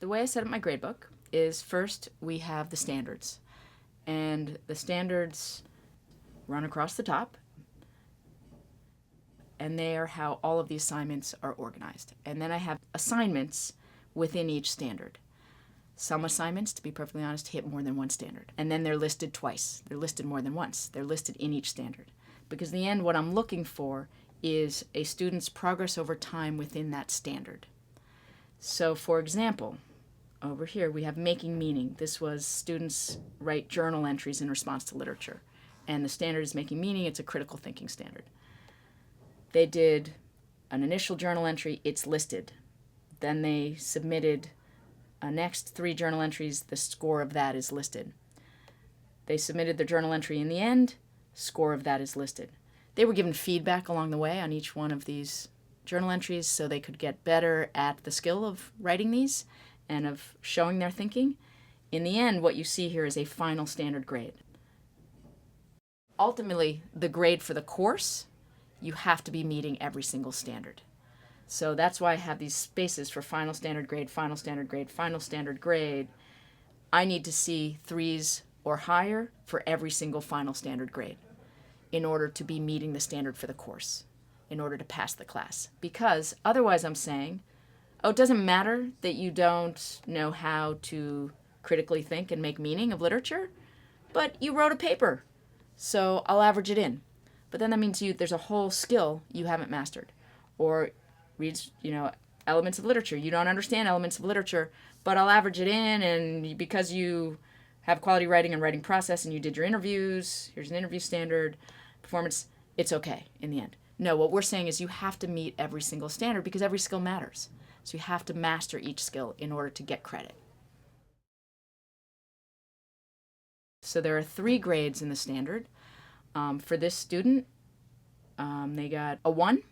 The way I set up my gradebook is first we have the standards. And the standards run across the top. And they are how all of the assignments are organized. And then I have assignments within each standard. Some assignments, to be perfectly honest, hit more than one standard. And then they're listed twice. They're listed more than once. They're listed in each standard. Because in the end, what I'm looking for is a student's progress over time within that standard. So, for example, over here we have making meaning. This was students write journal entries in response to literature. And the standard is making meaning. It's a critical thinking standard. They did an initial journal entry. It's listed. Then they submitted next 3 journal entries. The score of that is listed. They submitted their journal entry in the end. Score of that is listed. They were given feedback along the way on each one of these journal entries so they could get better at the skill of writing these and of showing their thinking. In the end, what you see here is a final standard grade. Ultimately, the grade for the course, you have to be meeting every single standard. So that's why I have these spaces for final standard grade, final standard grade, final standard grade. I need to see 3s or higher for every single final standard grade in order to be meeting the standard for the course, in order to pass the class. Because otherwise I'm saying, oh, it doesn't matter that you don't know how to critically think and make meaning of literature, but you wrote a paper, so I'll average it in. But then that means there's a whole skill you haven't mastered. Or reads, elements of literature. You don't understand elements of literature, but I'll average it in, and because you have quality writing and writing process and you did your interviews, here's an interview standard, performance, it's okay in the end. No, what we're saying is you have to meet every single standard because every skill matters. So you have to master each skill in order to get credit. So there are 3 grades in the standard. For this student, they got a 1,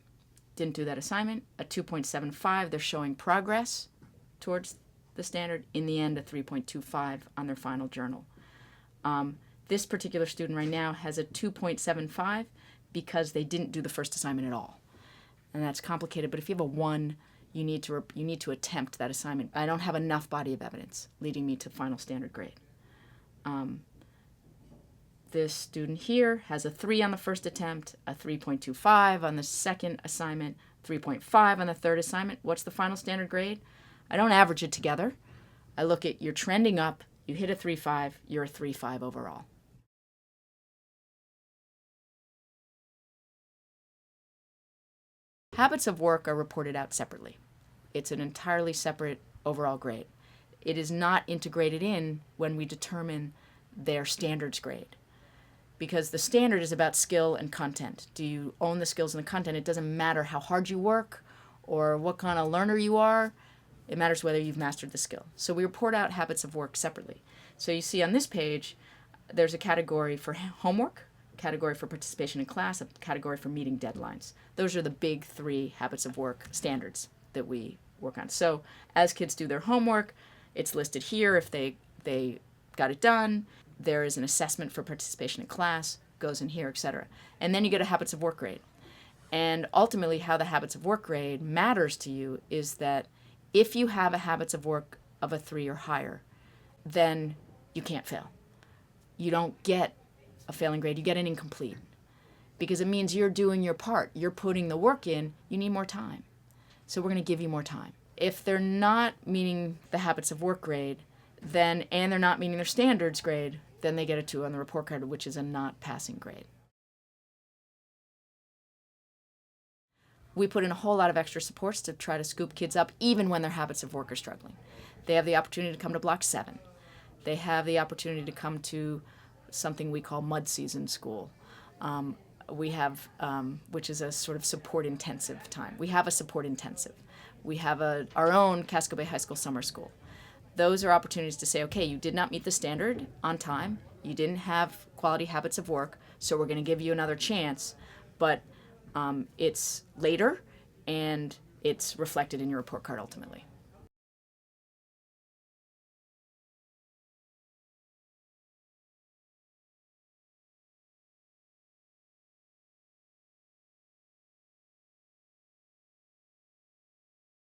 didn't do that assignment, a 2.75, they're showing progress towards the standard. In the end, a 3.25 on their final journal. This particular student right now has a 2.75 because they didn't do the first assignment at all. And that's complicated, but if you have a 1, you need to attempt that assignment. I don't have enough body of evidence leading me to final standard grade. This student here has a 3 on the first attempt, a 3.25 on the second assignment, 3.5 on the third assignment. What's the final standard grade? I don't average it together. I look at you're trending up, you hit a 3.5, you're a 3.5 overall. Habits of work are reported out separately. It's an entirely separate overall grade. It is not integrated in when we determine their standards grade. Because the standard is about skill and content. Do you own the skills and the content? It doesn't matter how hard you work or what kind of learner you are. It matters whether you've mastered the skill. So we report out habits of work separately. So you see on this page, there's a category for homework, a category for participation in class, a category for meeting deadlines. Those are the big 3 habits of work standards that we work on. So as kids do their homework, it's listed here if they got it done. There is an assessment for participation in class, goes in here, etc. And then you get a habits of work grade. And ultimately how the habits of work grade matters to you is that if you have a habits of work of a 3 or higher, then you can't fail. You don't get a failing grade, you get an incomplete. Because it means you're doing your part. You're putting the work in, you need more time. So we're going to give you more time. If they're not meeting the habits of work grade, and they're not meeting their standards grade, then they get a 2 on the report card, which is a not passing grade. We put in a whole lot of extra supports to try to scoop kids up, even when their habits of work are struggling. They have the opportunity to come to Block 7. They have the opportunity to come to something we call mud season school. We have, which is a sort of support intensive time. We have a support intensive. We have our own Casco Bay High School summer school. Those are opportunities to say, okay, you did not meet the standard on time, you didn't have quality habits of work, so we're going to give you another chance, but it's later and it's reflected in your report card ultimately.